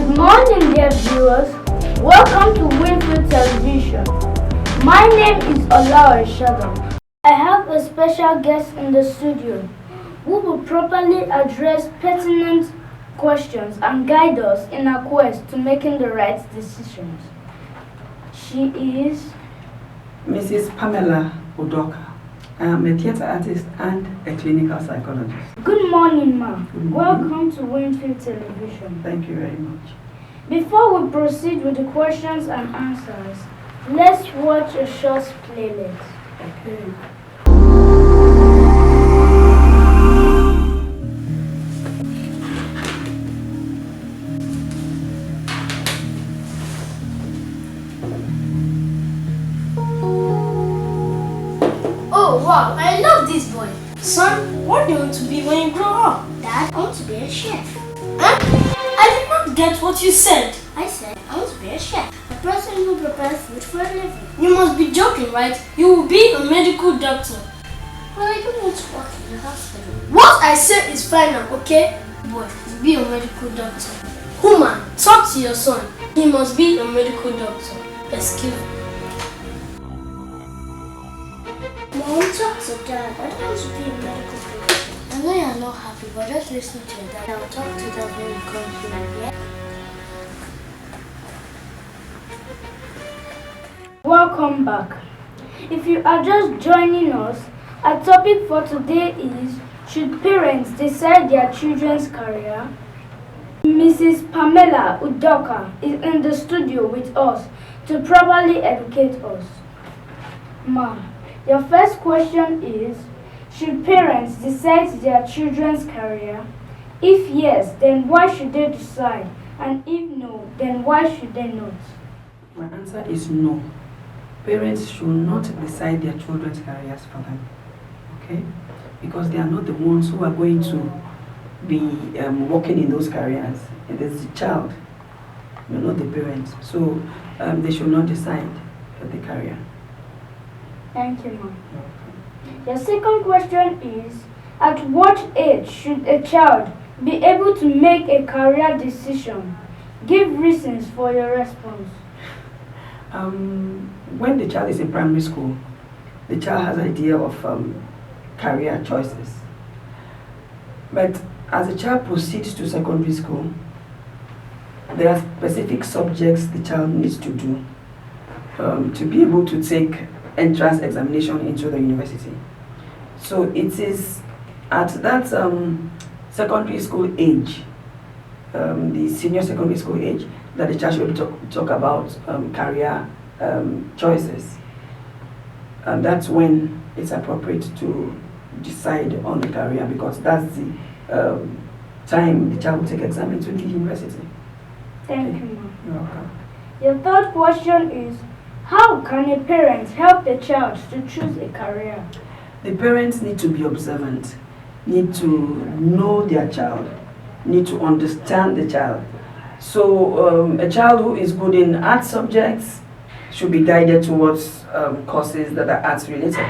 Good morning, dear viewers. Welcome to Winfield Television. My name is Olaore Shadow. I have a special guest in the studio who will properly address pertinent questions and guide us in our quest to making the right decisions. She is Mrs. Pamela Udoka. I am a theatre artist and a clinical psychologist. Good morning, ma'am. Welcome to Winfield Television. Thank you very much. Before we proceed with the questions and answers, let's watch a short playlist. Okay. Oh wow, I love this boy. Son, what do you want to be when you grow up? Dad, I want to be a chef. Huh? I did not get what you said. I said I want to be a chef. A person who prepares food for a living. You must be joking, right? You will be a medical doctor. Well, I don't want to work in the hospital. What I said is final, okay? Boy, be a medical doctor. Woman, talk to your son. He must be a medical doctor. Excuse me. Mom, talk to Dad. I don't want to be a medical professional. I know you're not happy, but just listen to your dad. I'll talk to Dad when we come here, yeah? Welcome back. If you are just joining us, our topic for today is: should parents decide their children's career? Mrs. Pamela Udoka is in the studio with us to properly educate us. Ma, your first question is: should parents decide their children's career? If yes, then why should they decide? And if no, then why should they not? My answer is no. Parents should not decide their children's careers for them, okay? Because they are not the ones who are going to be working in those careers. It is the child, not the parents. So they should not decide the career. Thank you, Mom. Your second question is: at what age should a child be able to make a career decision? Give reasons for your response. When the child is in primary school, the child has an idea of career choices. But as the child proceeds to secondary school, there are specific subjects the child needs to do to be able to take entrance examination into the university. So it is at that secondary school age, the senior secondary school age, that the child should talk about career choices. And that's when it's appropriate to decide on the career, because that's the time the child will take exam into the university. Thank you, Mom. You're welcome. Your third question is: how can a parent help the child to choose a career? The parents need to be observant, need to know their child, need to understand the child. So a child who is good in art subjects should be guided towards courses that are arts related.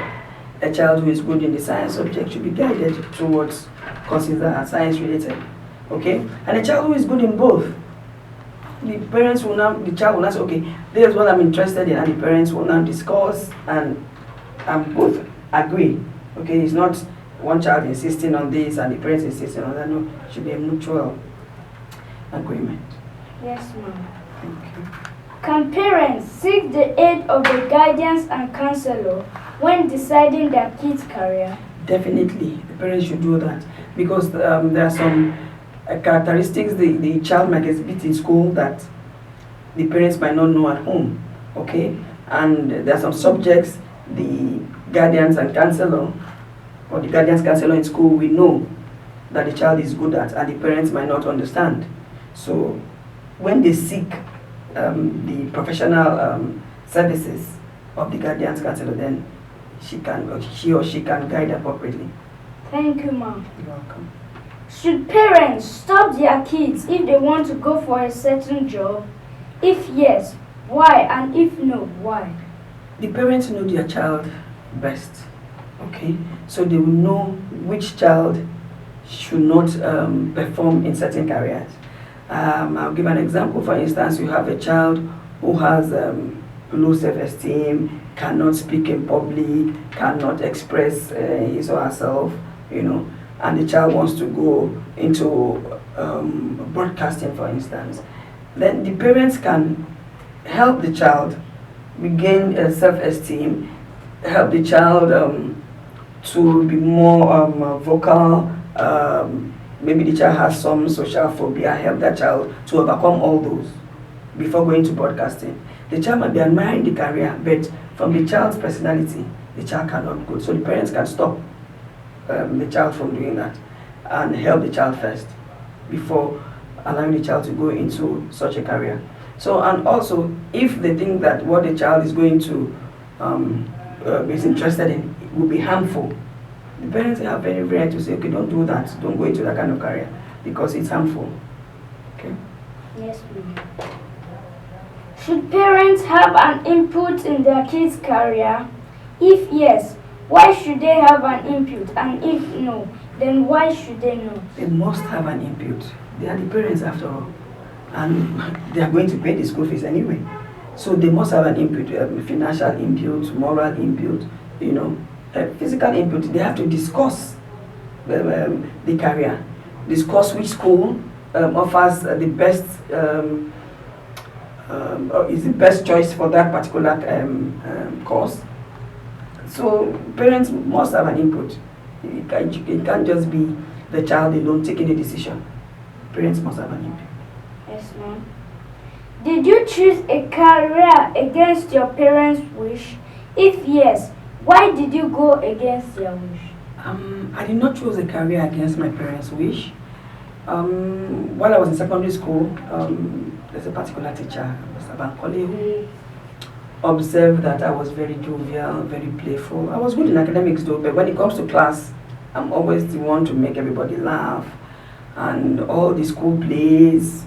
A child who is good in the science subject should be guided towards courses that are science related. Okay? And a child who is good in both, the child will now say, okay, this is what I'm interested in, and the parents will now discuss and both agree. Okay, it's not one child insisting on this and the parents insisting on that. No, it should be a mutual agreement. Yes, Mom. Thank you. Can parents seek the aid of a guidance and counselor when deciding their kids' career? Definitely, the parents should do that, because there are some characteristics the child might exhibit in school that the parents might not know at home. Okay, and there are some subjects the guardians and counselor, or the guardians counselor in school, we know that the child is good at, and the parents might not understand. So when they seek the professional services of the guardians counselor, then he or she can guide appropriately. Thank you, Mom. You're welcome. Should parents stop their kids if they want to go for a certain job? If yes, why? And if no, why? The parents know their child best, okay? So they will know which child should not perform in certain careers. I'll give an example. For instance, you have a child who has low self-esteem, cannot speak in public, cannot express his or herself, and the child wants to go into broadcasting, for instance. Then the parents can help the child regain self-esteem, help the child to be more vocal. Maybe the child has some social phobia, help that child to overcome all those before going to broadcasting. The child might be admiring the career, but from the child's personality, the child cannot go. So the parents can stop the child from doing that and help the child first before allowing the child to go into such a career. So, and also, if they think that what the child is going to is interested in will be harmful, the parents have very right to say, okay, don't do that, don't go into that kind of career because it's harmful. Okay. Yes, ma'am. Should parents have an input in their kids' career? If yes, why should they have an input? And if no, then why should they not? They must have an input. They are the parents after all. And they are going to pay the school fees anyway. So they must have an input, financial input, moral input, physical input. They have to discuss the career, discuss which school offers the best, is the best choice for that particular course. So parents must have an input. It can't just be the child alone taking the decision. Parents must have an input. Yes, ma'am. Did you choose a career against your parents' wish? If yes, why did you go against their wish? I did not choose a career against my parents' wish. While I was in secondary school, there's a particular teacher, Mr. Bankole, who observed that I was very jovial, very playful. I was good in academics though, but when it comes to class, I'm always the one to make everybody laugh. And all the school plays,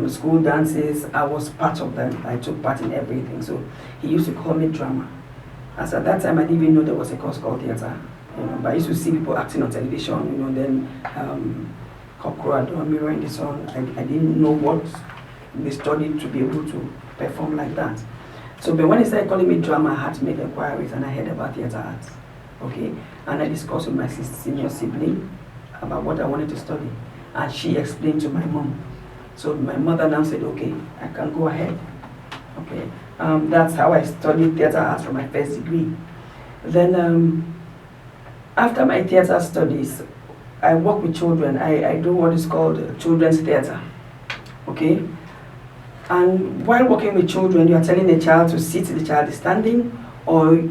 school dances, I was part of them. I took part in everything. So he used to call me drama. As at that time, I didn't even know there was a course called theater. But I used to see people acting on television, then Cockroach, Mirror in the Sun. I didn't know what they studied to be able to perform like that. So, but when he started calling me drama, I had to make inquiries, and I heard about theater arts. Okay, and I discussed with my senior sibling about what I wanted to study, and she explained to my mom. So my mother now said, okay, I can go ahead. Okay, that's how I studied theater arts for my first degree. Then after my theater studies, I work with children. I do what is called children's theater. Okay, and while working with children, you are telling a child to sit, the child is standing, or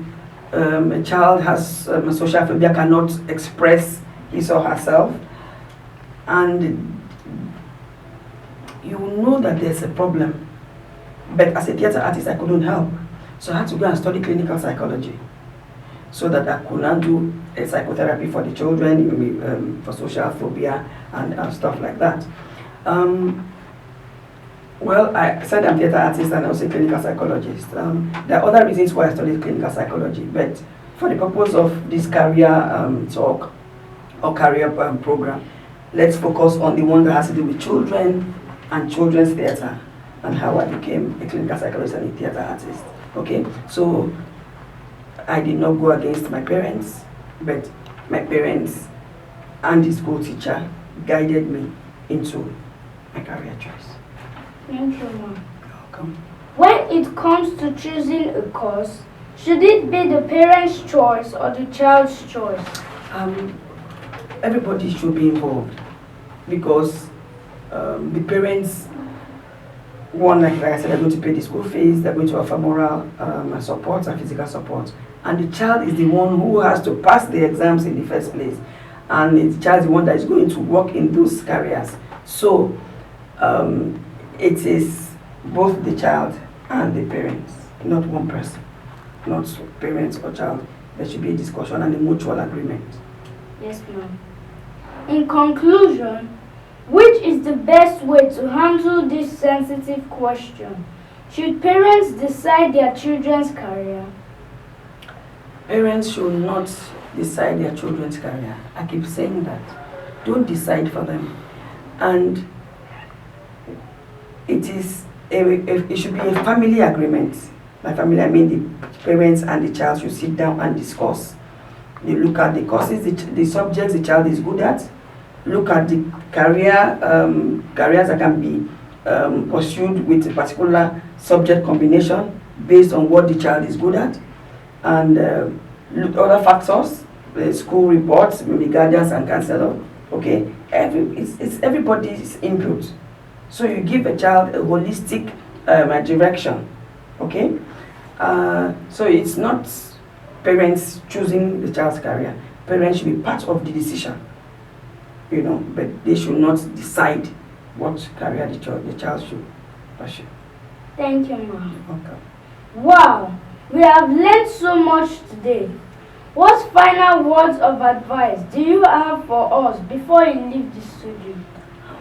a child has a social phobia, cannot express his or herself, and you know that there's a problem. But as a theater artist, I couldn't help. So I had to go and study clinical psychology so that I could not do a psychotherapy for the children, for social phobia and stuff like that. Well, I said I'm a theater artist and also a clinical psychologist. There are other reasons why I studied clinical psychology, but for the purpose of this career talk or career program, let's focus on the one that has to do with children and children's theater and how I became a clinical psychologist and a theater artist. Okay, so I did not go against my parents, but my parents and the school teacher guided me into my career choice. Thank you, ma'am. You're welcome. When it comes to choosing a course, should it be the parent's choice or the child's choice? Everybody should be involved because the parents, one, like I said, they're going to pay the school fees, they're going to offer moral support and physical support. And the child is the one who has to pass the exams in the first place. And the child is the one that is going to work in those careers. So it is both the child and the parents, not one person, not parents or child. There should be a discussion and a mutual agreement. Yes, ma'am. In conclusion, which is the best way to handle this sensitive question? Should parents decide their children's career? Parents should not decide their children's career. I keep saying that. Don't decide for them. And it should be a family agreement. By family, I mean the parents and the child should sit down and discuss. You look at the courses, the subjects the child is good at. Look at the careers that can be pursued with a particular subject combination based on what the child is good at, and look other factors, the school reports, maybe guardians and counselor. Okay, it's everybody's input. So you give a child a holistic direction. Okay, so it's not parents choosing the child's career. Parents should be part of the decision, you know, but they should not decide what career the child should pursue. Thank you, ma'am. Okay. Wow, we have learned so much today. What final words of advice do you have for us before you leave the studio?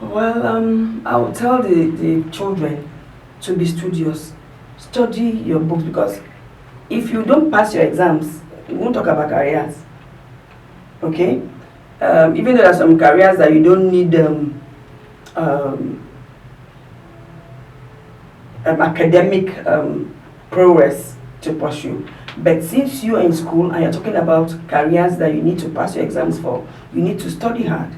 Well, I will tell the children to be studious. Study your books, because if you don't pass your exams, we won't talk about careers. Okay? Even though there are some careers that you don't need academic prowess to pursue. But since you're in school and you're talking about careers that you need to pass your exams for, you need to study hard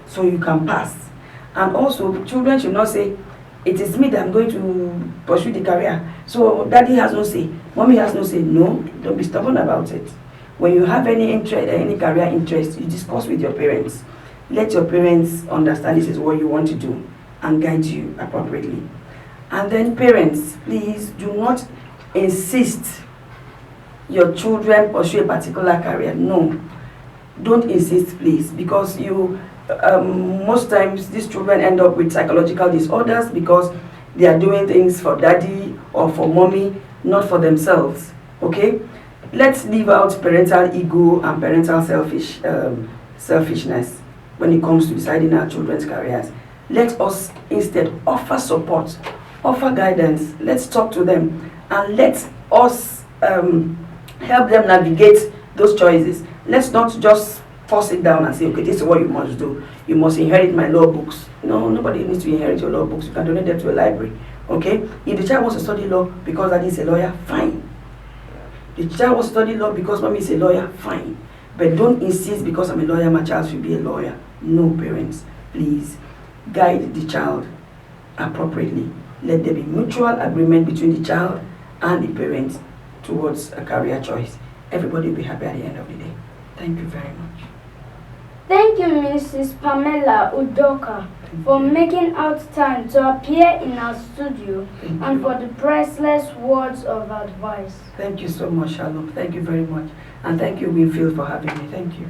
so you can pass. And also, children should not say, it is me that I'm going to pursue the career. So daddy has no say, mommy has no say. No, don't be stubborn about it. When you have any interest, any career interest, you discuss with your parents. Let your parents understand this is what you want to do and guide you appropriately. And then parents, please do not insist your children pursue a particular career. No, don't insist, please, because most times these children end up with psychological disorders because they are doing things for daddy or for mommy, not for themselves. Okay, let's leave out parental ego and parental selfishness when it comes to deciding our children's careers. Let us instead offer support, offer guidance. Let's talk to them and let us help them navigate those choices. Let's not just force it down and say, okay, this is what you must do. You must inherit my law books. No, nobody needs to inherit your law books. You can donate them to a library. Okay? If the child wants to study law because daddy is a lawyer, fine. The child wants to study law because mommy is a lawyer, fine. But don't insist because I'm a lawyer, my child should be a lawyer. No, parents, please guide the child appropriately. Let there be mutual agreement between the child and the parents towards a career choice. Everybody will be happy at the end of the day. Thank you very much. Thank you, Mrs. Pamela Udoka, for making out time to appear in our studio and for the priceless words of advice. Thank you so much, Shalom. Thank you very much. And thank you, Winfield, for having me. Thank you.